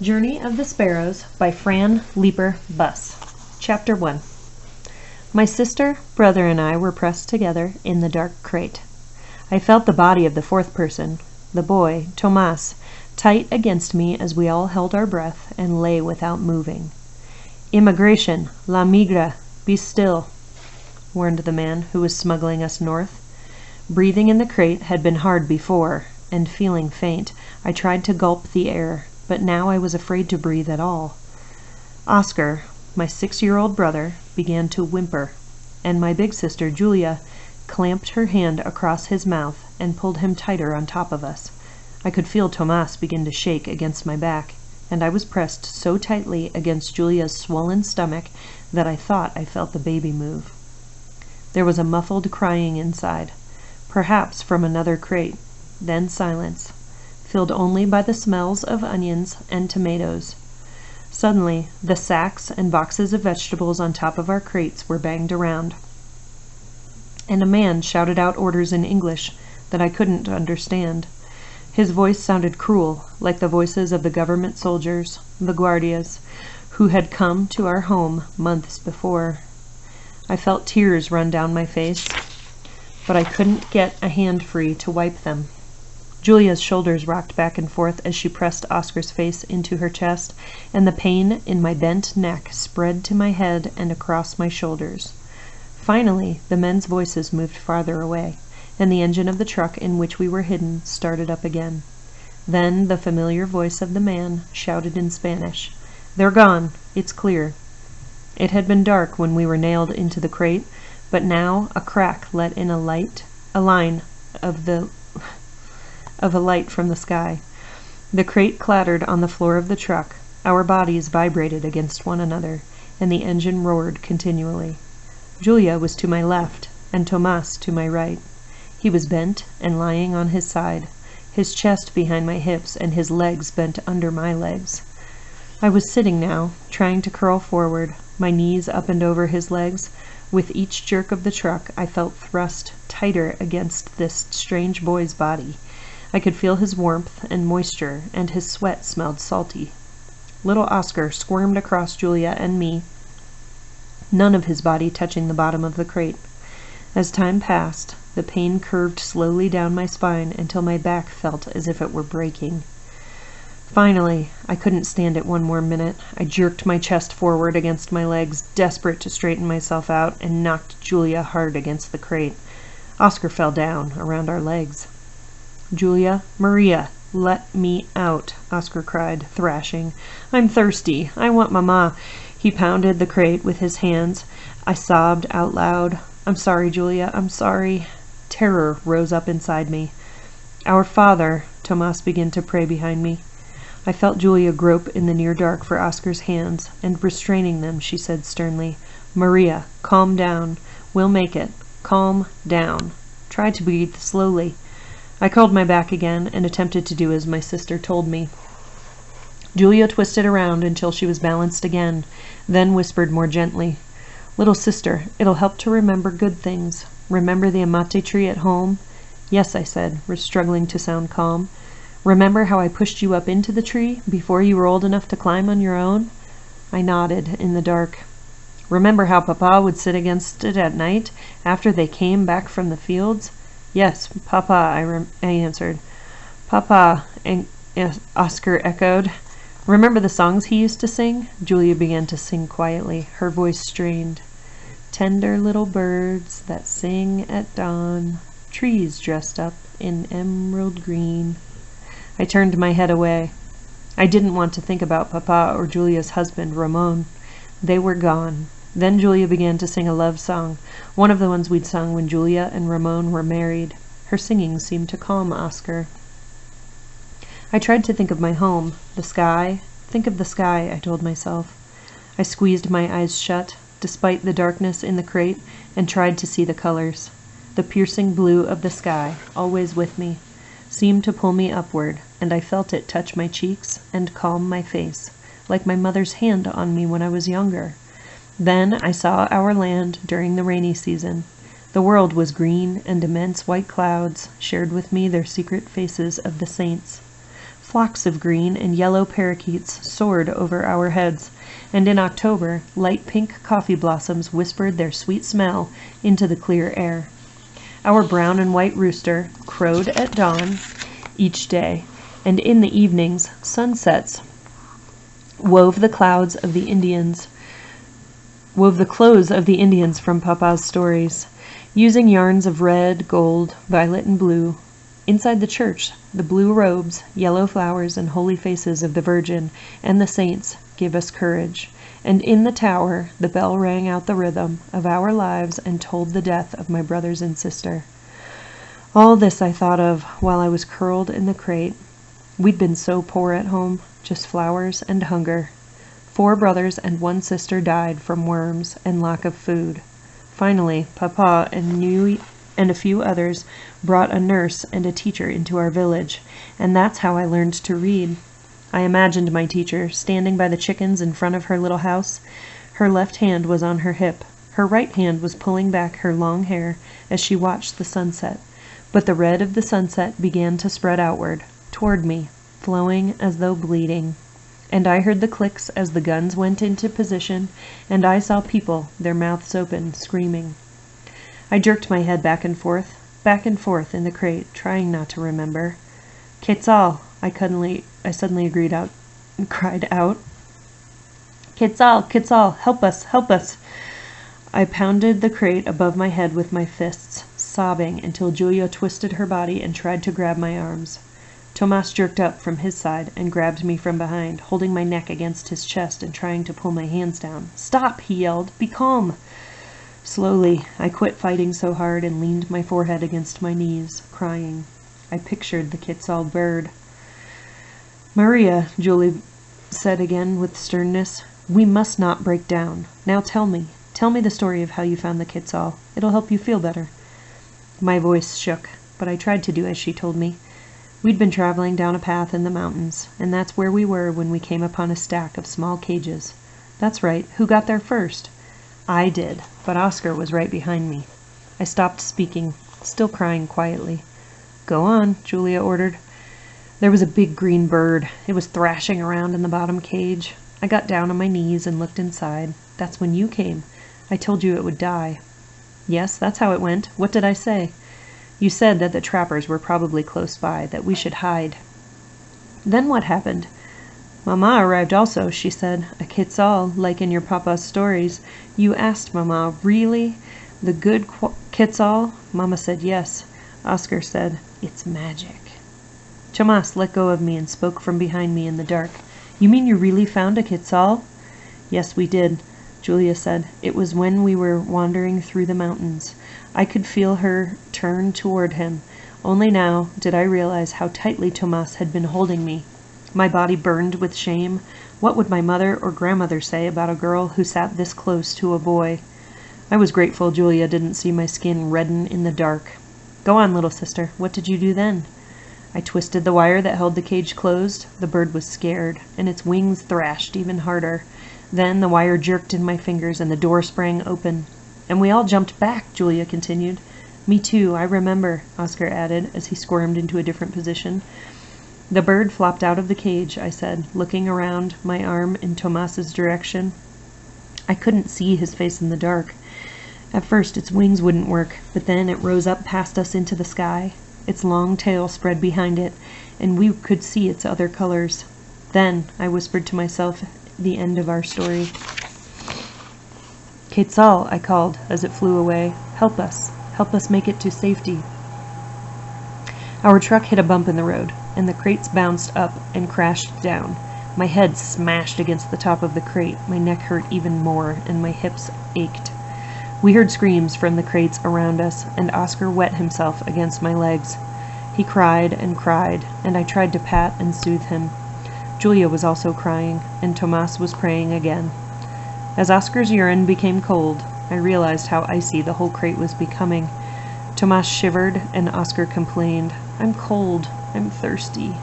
Journey of the Sparrows by Fran Leeper Buss. Chapter 1. My sister, brother, and I were pressed together in the dark crate. I felt the body of the fourth person, the boy, Tomas, tight against me as we all held our breath and lay without moving. Immigration, la migra, be still, warned the man who was smuggling us north. Breathing in the crate had been hard before, and feeling faint, I tried to gulp the air, but now I was afraid to breathe at all. Oscar, my 6-year-old brother, began to whimper, and my big sister, Julia, clamped her hand across his mouth and pulled him tighter on top of us. I could feel Tomas begin to shake against my back, and I was pressed so tightly against Julia's swollen stomach that I thought I felt the baby move. There was a muffled crying inside, perhaps from another crate, then silence, filled only by the smells of onions and tomatoes. Suddenly, the sacks and boxes of vegetables on top of our crates were banged around, and a man shouted out orders in English that I couldn't understand. His voice sounded cruel, like the voices of the government soldiers, the guardias, who had come to our home months before. I felt tears run down my face, but I couldn't get a hand free to wipe them. Julia's shoulders rocked back and forth as she pressed Oscar's face into her chest, and the pain in my bent neck spread to my head and across my shoulders. Finally, the men's voices moved farther away, and the engine of the truck in which we were hidden started up again. Then the familiar voice of the man shouted in Spanish, "They're gone. It's clear." It had been dark when we were nailed into the crate, but now a crack let in a line of a light from the sky. The crate clattered on the floor of the truck, our bodies vibrated against one another, and the engine roared continually. Julia was to my left, and Tomas to my right. He was bent and lying on his side, his chest behind my hips and his legs bent under my legs. I was sitting now, trying to curl forward, my knees up and over his legs. With each jerk of the truck, I felt thrust tighter against this strange boy's body. I could feel his warmth and moisture, and his sweat smelled salty. Little Oscar squirmed across Julia and me, none of his body touching the bottom of the crate. As time passed, the pain curved slowly down my spine until my back felt as if it were breaking. Finally, I couldn't stand it one more minute. I jerked my chest forward against my legs, desperate to straighten myself out, and knocked Julia hard against the crate. Oscar fell down around our legs. "Julia, Maria, let me out," Oscar cried, thrashing. "I'm thirsty. I want Mama." He pounded the crate with his hands. I sobbed out loud. "I'm sorry, Julia. I'm sorry." Terror rose up inside me. "Our Father," Tomas began to pray behind me. I felt Julia grope in the near dark for Oscar's hands, and restraining them, she said sternly, "Maria, calm down. We'll make it. Calm down. Try to breathe slowly." I curled my back again and attempted to do as my sister told me. Julia twisted around until she was balanced again, then whispered more gently, "Little sister, it'll help to remember good things. Remember the amate tree at home?" "Yes," I said, struggling to sound calm. "Remember how I pushed you up into the tree before you were old enough to climb on your own?" I nodded in the dark. "Remember how Papa would sit against it at night after they came back from the fields?" "Yes, Papa," I answered. "Papa," Oscar echoed. "Remember the songs he used to sing?" Julia began to sing quietly, her voice strained. "Tender little birds that sing at dawn, trees dressed up in emerald green." I turned my head away. I didn't want to think about Papa or Julia's husband, Ramon. They were gone. Then Julia began to sing a love song, one of the ones we'd sung when Julia and Ramon were married. Her singing seemed to calm Oscar. I tried to think of my home, the sky. Think of the sky, I told myself. I squeezed my eyes shut, despite the darkness in the crate, and tried to see the colors. The piercing blue of the sky, always with me, seemed to pull me upward, and I felt it touch my cheeks and calm my face, like my mother's hand on me when I was younger. Then I saw our land during the rainy season. The world was green, and immense white clouds shared with me their secret faces of the saints. Flocks of green and yellow parakeets soared over our heads, and in October, light pink coffee blossoms whispered their sweet smell into the clear air. Our brown and white rooster crowed at dawn each day, and in the evenings, sunsets wove the clothes of the Indians from Papa's stories, using yarns of red, gold, violet, and blue. Inside the church, the blue robes, yellow flowers, and holy faces of the Virgin and the saints gave us courage, and in the tower the bell rang out the rhythm of our lives and told the death of my brothers and sister. All this I thought of while I was curled in the crate. We'd been so poor at home, just flowers and hunger. 4 brothers and 1 sister died from worms and lack of food. Finally, Papa and a few others brought a nurse and a teacher into our village, and that's how I learned to read. I imagined my teacher standing by the chickens in front of her little house. Her left hand was on her hip. Her right hand was pulling back her long hair as she watched the sunset. But the red of the sunset began to spread outward, toward me, flowing as though bleeding. And I heard the clicks as the guns went into position, and I saw people, their mouths open, screaming. I jerked my head back and forth in the crate, trying not to remember. Quetzal, I suddenly cried out. Quetzal, Quetzal, help us, help us. I pounded the crate above my head with my fists, sobbing until Julia twisted her body and tried to grab my arms. Tomas jerked up from his side and grabbed me from behind, holding my neck against his chest and trying to pull my hands down. Stop, he yelled. Be calm. Slowly, I quit fighting so hard and leaned my forehead against my knees, crying. I pictured the Quetzal bird. Maria, Julie said again with sternness, we must not break down. Now tell me the story of how you found the Quetzal. It'll help you feel better. My voice shook, but I tried to do as she told me. We'd been traveling down a path in the mountains, and that's where we were when we came upon a stack of small cages. That's right. Who got there first? I did, but Oscar was right behind me. I stopped speaking, still crying quietly. Go on, Julia ordered. There was a big green bird. It was thrashing around in the bottom cage. I got down on my knees and looked inside. That's when you came. I told you it would die. Yes, that's how it went. What did I say? You said that the trappers were probably close by, that we should hide. Then what happened? Mama arrived also, she said. A Quetzal, like in your Papa's stories. You asked Mama, really? The good Quetzal? Mama said yes. Oscar said, it's magic. Tomas let go of me and spoke from behind me in the dark. You mean you really found a Quetzal? Yes, we did, Julia said. It was when we were wandering through the mountains. I could feel her turn toward him. Only now did I realize how tightly Tomas had been holding me. My body burned with shame. What would my mother or grandmother say about a girl who sat this close to a boy? I was grateful Julia didn't see my skin redden in the dark. Go on, little sister. What did you do then? I twisted the wire that held the cage closed. The bird was scared, and its wings thrashed even harder. Then the wire jerked in my fingers, and the door sprang open. And we all jumped back, Julia continued. Me too, I remember, Oscar added, as he squirmed into a different position. The bird flopped out of the cage, I said, looking around my arm in Tomas's direction. I couldn't see his face in the dark. At first its wings wouldn't work, but then it rose up past us into the sky. Its long tail spread behind it, and we could see its other colors. Then, I whispered to myself, the end of our story. Quetzal, I called as it flew away. Help us make it to safety. Our truck hit a bump in the road, and the crates bounced up and crashed down. My head smashed against the top of the crate, my neck hurt even more, and my hips ached. We heard screams from the crates around us, and Oscar wet himself against my legs. He cried, and I tried to pat and soothe him. Julia was also crying, and Tomas was praying again. As Oscar's urine became cold, I realized how icy the whole crate was becoming. Tomas shivered, and Oscar complained, I'm cold, I'm thirsty.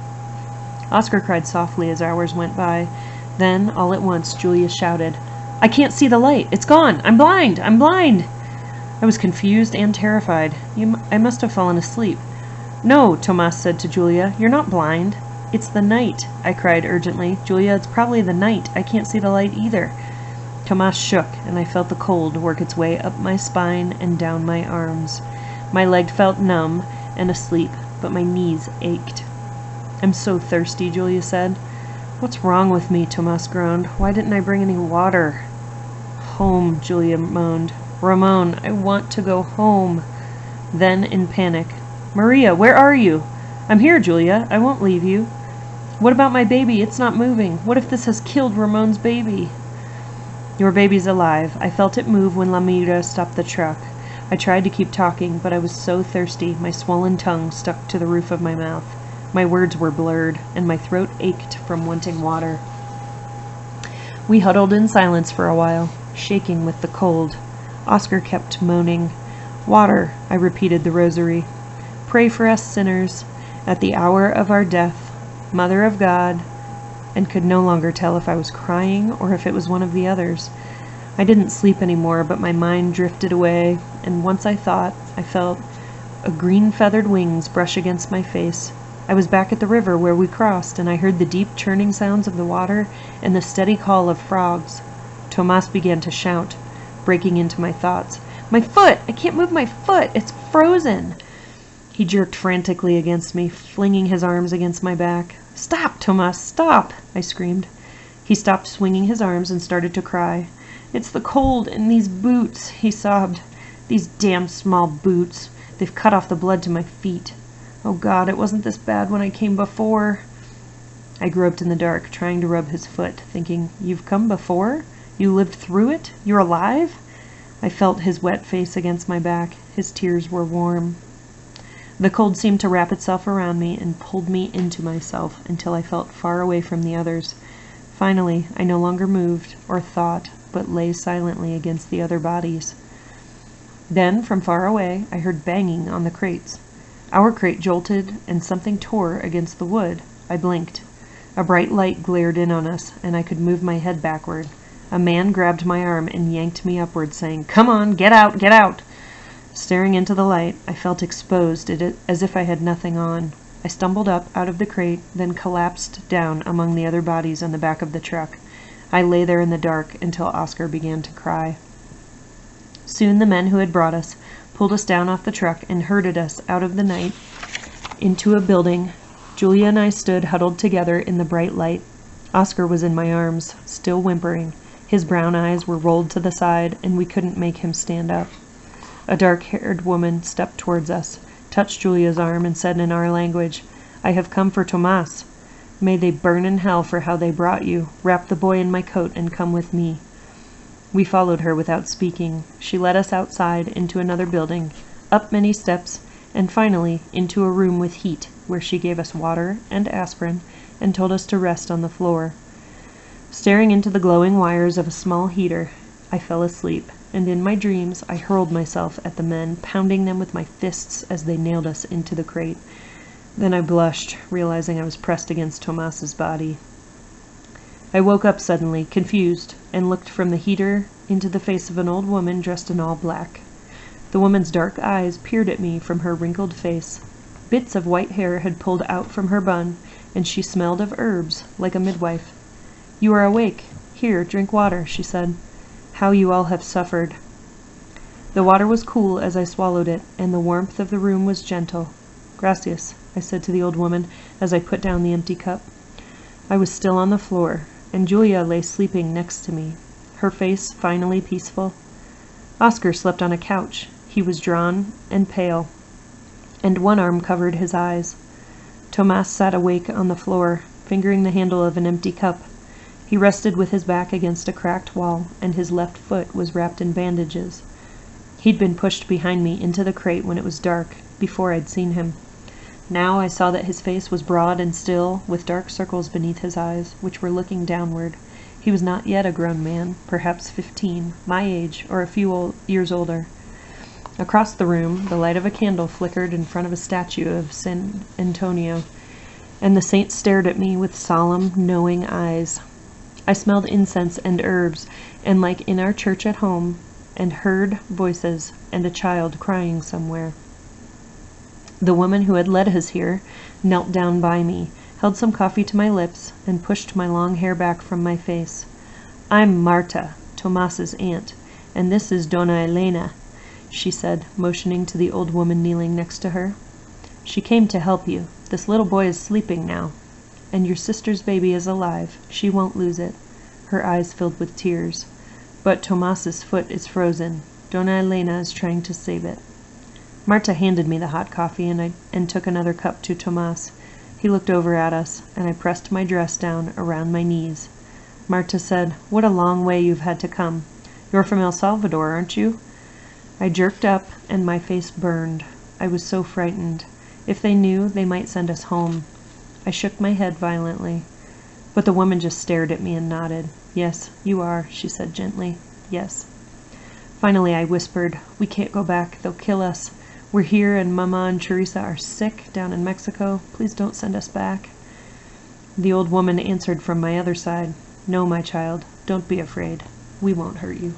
Oscar cried softly as hours went by. Then, all at once, Julia shouted, I can't see the light! It's gone! I'm blind! I'm blind! I was confused and terrified. I must have fallen asleep. No, Tomas said to Julia, you're not blind. It's the night, I cried urgently. Julia, it's probably the night. I can't see the light either. Tomas shook, and I felt the cold work its way up my spine and down my arms. My leg felt numb and asleep, but my knees ached. I'm so thirsty, Julia said. What's wrong with me? Tomas groaned. Why didn't I bring any water? Home, Julia moaned. Ramon, I want to go home. Then, in panic, Maria, where are you? I'm here, Julia. I won't leave you. What about my baby? It's not moving. What if this has killed Ramon's baby? Your baby's alive. I felt it move when Lamira stopped the truck. I tried to keep talking, but I was so thirsty, my swollen tongue stuck to the roof of my mouth. My words were blurred, and my throat ached from wanting water. We huddled in silence for a while, shaking with the cold. Oscar kept moaning. Water, I repeated the rosary. Pray for us sinners, at the hour of our death, Mother of God, and could no longer tell if I was crying or if it was one of the others. I didn't sleep anymore, but my mind drifted away, and once I thought, I felt a green feathered wings brush against my face. I was back at the river where we crossed, and I heard the deep churning sounds of the water and the steady call of frogs. Tomas began to shout, breaking into my thoughts. My foot! I can't move my foot! It's frozen! He jerked frantically against me, flinging his arms against my back. Stop, Tomas, stop! I screamed. He stopped swinging his arms and started to cry. It's the cold and these boots, he sobbed. These damn small boots. They've cut off the blood to my feet. Oh God, it wasn't this bad when I came before. I groped in the dark, trying to rub his foot, thinking, You've come before? You lived through it? You're alive? I felt his wet face against my back. His tears were warm. The cold seemed to wrap itself around me and pulled me into myself until I felt far away from the others. Finally, I no longer moved or thought, but lay silently against the other bodies. Then, from far away, I heard banging on the crates. Our crate jolted, and something tore against the wood. I blinked. A bright light glared in on us, and I could move my head backward. A man grabbed my arm and yanked me upward, saying, Come on, get out, get out! Staring into the light, I felt exposed, as if I had nothing on. I stumbled up out of the crate, then collapsed down among the other bodies on the back of the truck. I lay there in the dark until Oscar began to cry. Soon the men who had brought us pulled us down off the truck and herded us out of the night into a building. Julia and I stood huddled together in the bright light. Oscar was in my arms, still whimpering. His brown eyes were rolled to the side, and we couldn't make him stand up. A dark-haired woman stepped towards us, touched Julia's arm, and said in our language, I have come for Tomas. May they burn in hell for how they brought you. Wrap the boy in my coat and come with me. We followed her without speaking. She led us outside into another building, up many steps, and finally into a room with heat, where she gave us water and aspirin and told us to rest on the floor. Staring into the glowing wires of a small heater, I fell asleep, and in my dreams I hurled myself at the men, pounding them with my fists as they nailed us into the crate. Then I blushed, realizing I was pressed against Tomas's body. I woke up suddenly, confused, and looked from the heater into the face of an old woman dressed in all black. The woman's dark eyes peered at me from her wrinkled face. Bits of white hair had pulled out from her bun, and she smelled of herbs, like a midwife. You are awake. Here, drink water, she said. How you all have suffered. The water was cool as I swallowed it, and the warmth of the room was gentle. Gracias, I said to the old woman as I put down the empty cup. I was still on the floor, and Julia lay sleeping next to me, her face finally peaceful. Oscar slept on a couch. He was drawn and pale, and one arm covered his eyes. Tomas sat awake on the floor, fingering the handle of an empty cup. He rested with his back against a cracked wall, and his left foot was wrapped in bandages. He'd been pushed behind me into the crate when it was dark, before I'd seen him. Now I saw that his face was broad and still, with dark circles beneath his eyes, which were looking downward. He was not yet a grown man, perhaps 15, my age, or a few years older. Across the room, the light of a candle flickered in front of a statue of San Antonio, and the saint stared at me with solemn, knowing eyes. I smelled incense and herbs, and like in our church at home, and heard voices and a child crying somewhere. The woman who had led us here knelt down by me, held some coffee to my lips, and pushed my long hair back from my face. "I'm Marta, Tomas's aunt, and this is Dona Elena," she said, motioning to the old woman kneeling next to her. "She came to help you. This little boy is sleeping now. And your sister's baby is alive. She won't lose it." Her eyes filled with tears. "But Tomas's foot is frozen. Dona Elena is trying to save it." Marta handed me the hot coffee, and took another cup to Tomas. He looked over at us, and I pressed my dress down around my knees. Marta said, "What a long way you've had to come. You're from El Salvador, aren't you?" I jerked up, and my face burned. I was so frightened. If they knew, they might send us home. I shook my head violently. But the woman just stared at me and nodded. "Yes, you are," she said gently. "Yes." Finally I whispered, "We can't go back. They'll kill us. We're here, and Mama and Teresa are sick down in Mexico. Please don't send us back." The old woman answered from my other side, "No, my child. Don't be afraid. We won't hurt you."